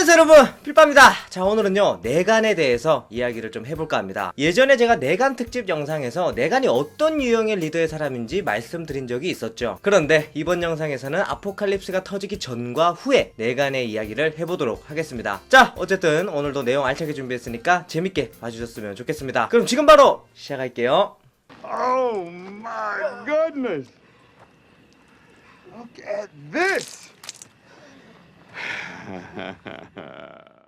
안녕하세요 여러분, 필빠입니다. 자, 오늘은요 내간에 대해서 이야기를 좀 해볼까 합니다. 예전에 제가 내간 특집 영상에서 내간이 어떤 유형의 리더의 사람인지 말씀드린 적이 있었죠. 그런데 이번 영상에서는 아포칼립스가 터지기 전과 후에 내간의 이야기를 해보도록 하겠습니다. 자, 어쨌든 오늘도 내용 알차게 준비했으니까 재밌게 봐주셨으면 좋겠습니다. 그럼 지금 바로 시작할게요. Oh my goodness! Look at this!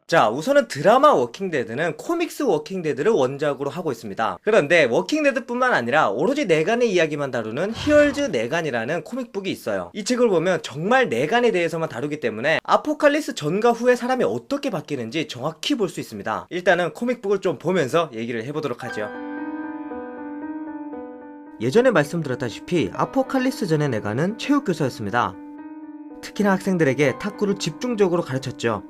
자, 우선은 드라마 워킹데드는 코믹스 워킹데드를 원작으로 하고 있습니다. 그런데 워킹데드뿐만 아니라 오로지 내간의 이야기만 다루는 히얼즈 내간이라는 코믹북이 있어요. 이 책을 보면 정말 내간에 대해서만 다루기 때문에 아포칼립스 전과 후에 사람이 어떻게 바뀌는지 정확히 볼 수 있습니다. 일단은 코믹북을 좀 보면서 얘기를 해보도록 하죠. 예전에 말씀드렸다시피 아포칼립스 전의 내간은 체육교사였습니다. 특히나 학생들에게 탁구를 집중적으로 가르쳤죠.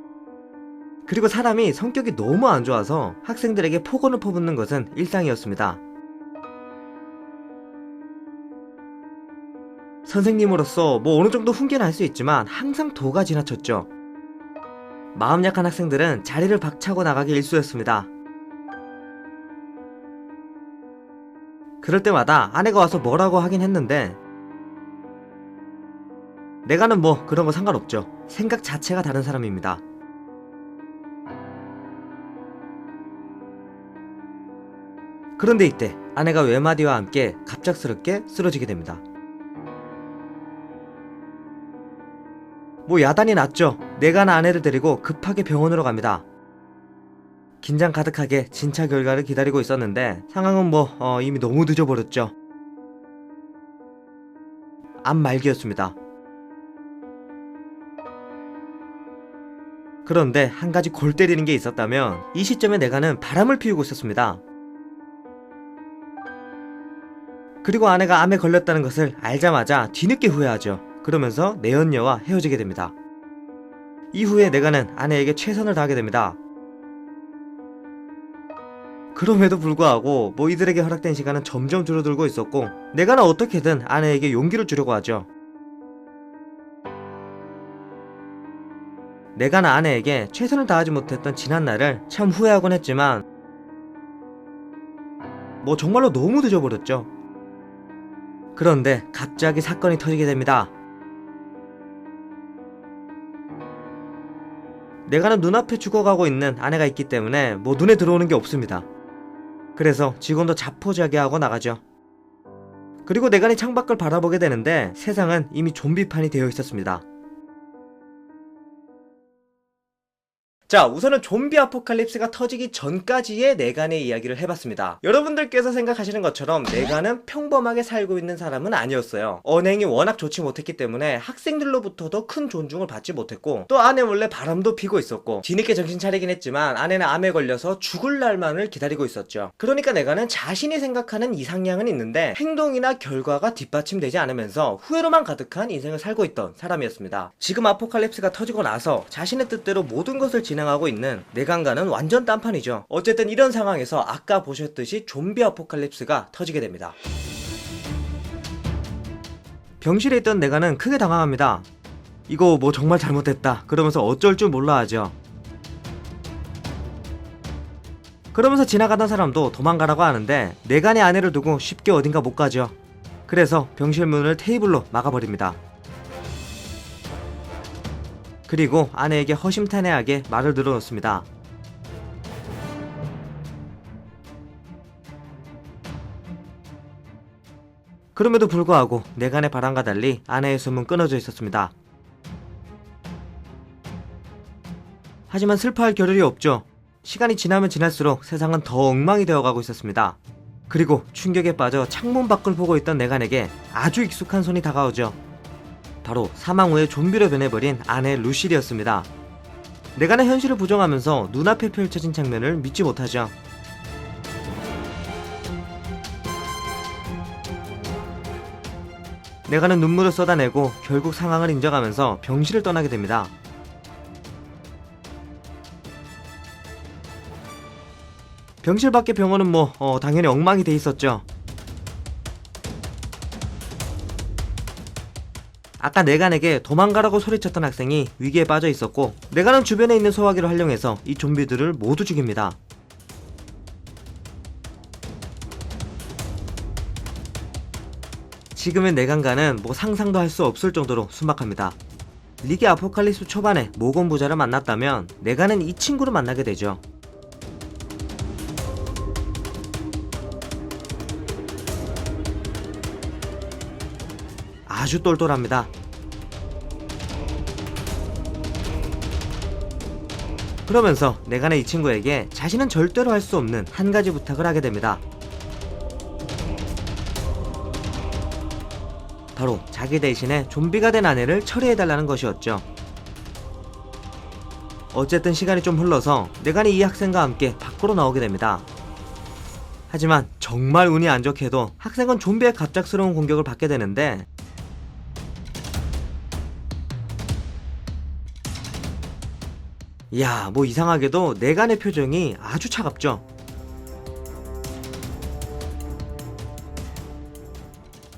그리고 사람이 성격이 너무 안 좋아서 학생들에게 폭언을 퍼붓는 것은 일상이었습니다. 선생님으로서 어느 정도 훈계는 할 수 있지만 항상 도가 지나쳤죠. 마음 약한 학생들은 자리를 박차고 나가기 일쑤였습니다. 그럴 때마다 아내가 와서 뭐라고 하긴 했는데 내가는 그런 거 상관없죠. 생각 자체가 다른 사람입니다. 그런데 이때 아내가 외마디와 함께 갑작스럽게 쓰러지게 됩니다. 야단이 났죠. 내가는 아내를 데리고 급하게 병원으로 갑니다. 긴장 가득하게 진찰 결과를 기다리고 있었는데 상황은 이미 너무 늦어버렸죠. 암 말기였습니다. 그런데 한 가지 골 때리는 게 있었다면 이 시점에 내가는 바람을 피우고 있었습니다. 그리고 아내가 암에 걸렸다는 것을 알자마자 뒤늦게 후회하죠. 그러면서 내연녀와 헤어지게 됩니다. 이후에 내가는 아내에게 최선을 다하게 됩니다. 그럼에도 불구하고 이들에게 허락된 시간은 점점 줄어들고 있었고 내가는 어떻게든 아내에게 용기를 주려고 하죠. 내가는 아내에게 최선을 다하지 못했던 지난날을 참 후회하곤 했지만 정말로 너무 늦어버렸죠. 그런데 갑자기 사건이 터지게 됩니다. 내가는 눈앞에 죽어가고 있는 아내가 있기 때문에 눈에 들어오는 게 없습니다. 그래서 직원도 자포자기하고 나가죠. 그리고 내간이 창밖을 바라보게 되는데 세상은 이미 좀비판이 되어 있었습니다. 자, 우선은 좀비 아포칼립스가 터지기 전까지의 내간의 이야기를 해봤습니다. 여러분들께서 생각하시는 것처럼 내간은 평범하게 살고 있는 사람은 아니었어요. 언행이 워낙 좋지 못했기 때문에 학생들로부터도 큰 존중을 받지 못했고 또 아내 몰래 바람도 피고 있었고 뒤늦게 정신 차리긴 했지만 아내는 암에 걸려서 죽을 날만을 기다리고 있었죠. 그러니까 내간은 자신이 생각하는 이상향은 있는데 행동이나 결과가 뒷받침되지 않으면서 후회로만 가득한 인생을 살고 있던 사람이었습니다. 지금 아포칼립스가 터지고 나서 자신의 뜻대로 모든 것을 진행하고 있는 내간과는 완전 딴판이죠. 어쨌든 이런 상황에서 아까 보셨듯이 좀비 아포칼립스가 터지게 됩니다. 병실에 있던 내간은 크게 당황합니다. 이거 정말 잘못됐다 그러면서 어쩔 줄 몰라 하죠. 그러면서 지나가던 사람도 도망가라고 하는데 내간의 아내를 두고 쉽게 어딘가 못 가죠. 그래서 병실 문을 테이블로 막아버립니다. 그리고 아내에게 허심탄회하게 말을 늘어놓습니다. 그럼에도 불구하고 내간의 바람과 달리 아내의 숨은 끊어져 있었습니다. 하지만 슬퍼할 겨를이 없죠. 시간이 지나면 지날수록 세상은 더 엉망이 되어가고 있었습니다. 그리고 충격에 빠져 창문 밖을 보고 있던 내간에게 아주 익숙한 손이 다가오죠. 바로 사망 후에 좀비로 변해버린 아내 루실이었습니다. 내가는 현실을 부정하면서 눈앞에 펼쳐진 장면을 믿지 못하죠. 내가는 눈물을 쏟아내고 결국 상황을 인정하면서 병실을 떠나게 됩니다. 병실 밖의 병원은 당연히 엉망이 돼 있었죠. 아까 내간에게 도망가라고 소리쳤던 학생이 위기에 빠져 있었고, 내간은 주변에 있는 소화기를 활용해서 이 좀비들을 모두 죽입니다. 지금의 내간과는 뭐 상상도 할 수 없을 정도로 순박합니다. 리기 아포칼립스 초반에 모건 부자를 만났다면 내간은 이 친구를 만나게 되죠. 아주 똘똘합니다. 그러면서 내간의 이 친구에게 자신은 절대로 할 수 없는 한 가지 부탁을 하게 됩니다. 바로 자기 대신에 좀비가 된 아내를 처리해달라는 것이었죠. 어쨌든 시간이 좀 흘러서 내간이 이 학생과 함께 밖으로 나오게 됩니다. 하지만 정말 운이 안 좋게도 학생은 좀비의 갑작스러운 공격을 받게 되는데, 이야, 뭐 이상하게도 내간의 표정이 아주 차갑죠.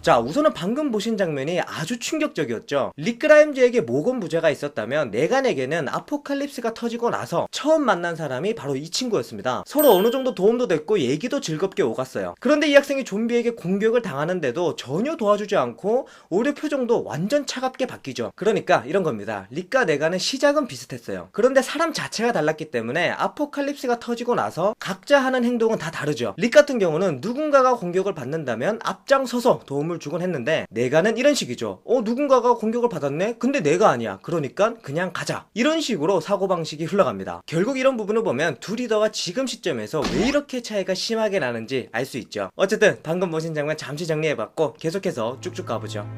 자, 우선은 방금 보신 장면이 아주 충격적이었죠. 리크라임즈에게 모건 부자가 있었다면 내간에게는 아포칼립스가 터지고 나서 처음 만난 사람이 바로 이 친구였습니다. 서로 어느 정도 도움도 됐고 얘기도 즐겁게 오갔어요. 그런데 이 학생이 좀비에게 공격을 당하는데도 전혀 도와주지 않고 오히려 표정도 완전 차갑게 바뀌죠. 그러니까 이런 겁니다. 릭과 내간은 시작은 비슷했어요. 그런데 사람 자체가 달랐기 때문에 아포칼립스가 터지고 나서 각자 하는 행동은 다 다르죠. 릭 같은 경우는 누군가가 공격을 받는다면 앞장서서 도움을 주곤 했는데, 내가는 이런 식이죠. 누군가가 공격을 받았네? 근데 내가 아니야. 그러니까 그냥 가자. 이런 식으로 사고방식이 흘러갑니다. 결국 이런 부분을 보면 두 리더가 지금 시점에서 왜 이렇게 차이가 심하게 나는지 알 수 있죠. 어쨌든 방금 보신 장면 잠시 정리해봤고 계속해서 쭉쭉 가보죠.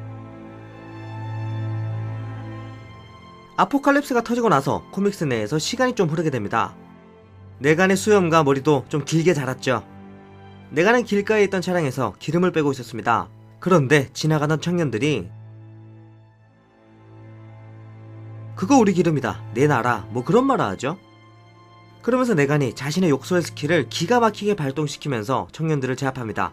아포칼립스가 터지고 나서 코믹스 내에서 시간이 좀 흐르게 됩니다. 내간의 수염과 머리도 좀 길게 자랐죠. 내간은 길가에 있던 차량에서 기름을 빼고 있었습니다. 그런데 지나가던 청년들이 그거 우리 기름이다, 내놔라, 뭐 그런 말을 하죠. 그러면서 내간이 자신의 욕설 스킬을 기가 막히게 발동시키면서 청년들을 제압합니다.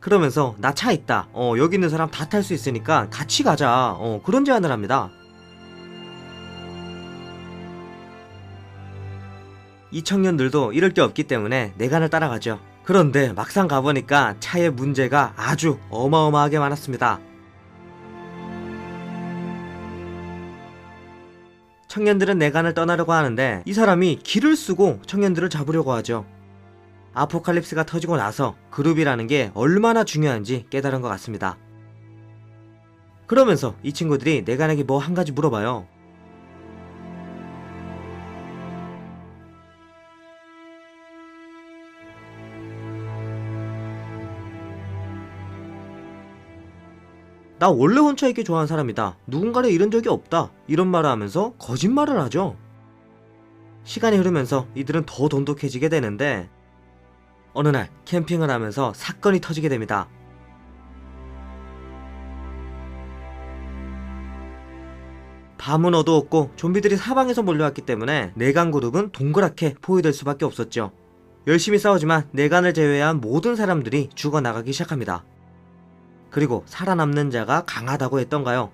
그러면서 나 차 있다, 여기 있는 사람 다 탈 수 있으니까 같이 가자, 그런 제안을 합니다. 이 청년들도 이럴 게 없기 때문에 내간을 따라가죠. 그런데 막상 가보니까 차에 문제가 아주 어마어마하게 많았습니다. 청년들은 내간을 떠나려고 하는데 이 사람이 길을 쓰고 청년들을 잡으려고 하죠. 아포칼립스가 터지고 나서 그룹이라는 게 얼마나 중요한지 깨달은 것 같습니다. 그러면서 이 친구들이 내간에게 뭐 한 가지 물어봐요. 나 원래 혼자 있기 좋아하는 사람이다, 누군가를 잃은 적이 없다, 이런 말을 하면서 거짓말을 하죠. 시간이 흐르면서 이들은 더 돈독해지게 되는데, 어느 날 캠핑을 하면서 사건이 터지게 됩니다. 밤은 어두웠고 좀비들이 사방에서 몰려왔기 때문에 내간 그룹은 동그랗게 포위될 수밖에 없었죠. 열심히 싸우지만 내간을 제외한 모든 사람들이 죽어나가기 시작합니다. 그리고 살아남는 자가 강하다고 했던가요?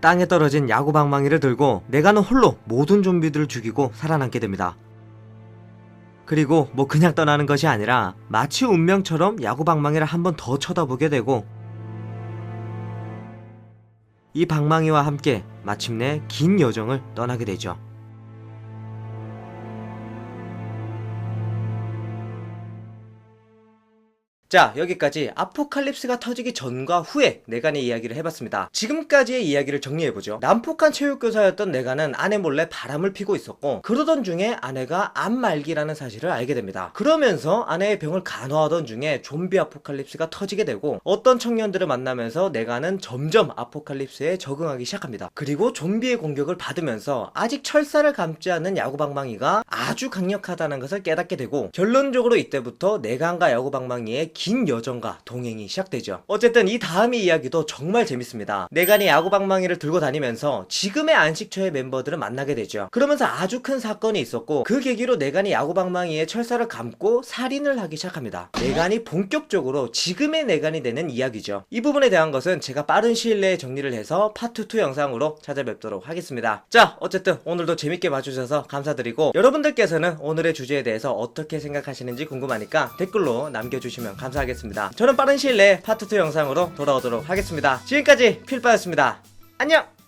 땅에 떨어진 야구방망이를 들고 내가는 홀로 모든 좀비들을 죽이고 살아남게 됩니다. 그리고 뭐 그냥 떠나는 것이 아니라 마치 운명처럼 야구방망이를 한 번 더 쳐다보게 되고, 이 방망이와 함께 마침내 긴 여정을 떠나게 되죠. 자, 여기까지 아포칼립스가 터지기 전과 후에 내간의 이야기를 해봤습니다. 지금까지의 이야기를 정리해보죠. 난폭한 체육교사였던 내간은 아내 몰래 바람을 피고 있었고, 그러던 중에 아내가 암말기라는 사실을 알게 됩니다. 그러면서 아내의 병을 간호하던 중에 좀비 아포칼립스가 터지게 되고, 어떤 청년들을 만나면서 내간은 점점 아포칼립스에 적응하기 시작합니다. 그리고 좀비의 공격을 받으면서 아직 철사를 감지 않는 야구방망이가 아주 강력하다는 것을 깨닫게 되고, 결론적으로 이때부터 내간과 야구방망이의 긴 여정과 동행이 시작되죠. 어쨌든 이 다음 이야기도 정말 재밌습니다. 내간이 야구방망이를 들고 다니면서 지금의 안식처의 멤버들을 만나게 되죠. 그러면서 아주 큰 사건이 있었고 그 계기로 내간이 야구방망이에 철사를 감고 살인을 하기 시작합니다. 내간이 본격적으로 지금의 내간이 되는 이야기죠. 이 부분에 대한 것은 제가 빠른 시일 내에 정리를 해서 파트 2 영상으로 찾아뵙도록 하겠습니다. 자, 어쨌든 오늘도 재밌게 봐주셔서 감사드리고 여러분들께서는 오늘의 주제에 대해서 어떻게 생각하시는지 궁금하니까 댓글로 남겨주시면 감사하겠습니다. 저는 빠른 시일 내에 파트 2 영상으로 돌아오도록 하겠습니다. 지금까지 필빠였습니다. 안녕!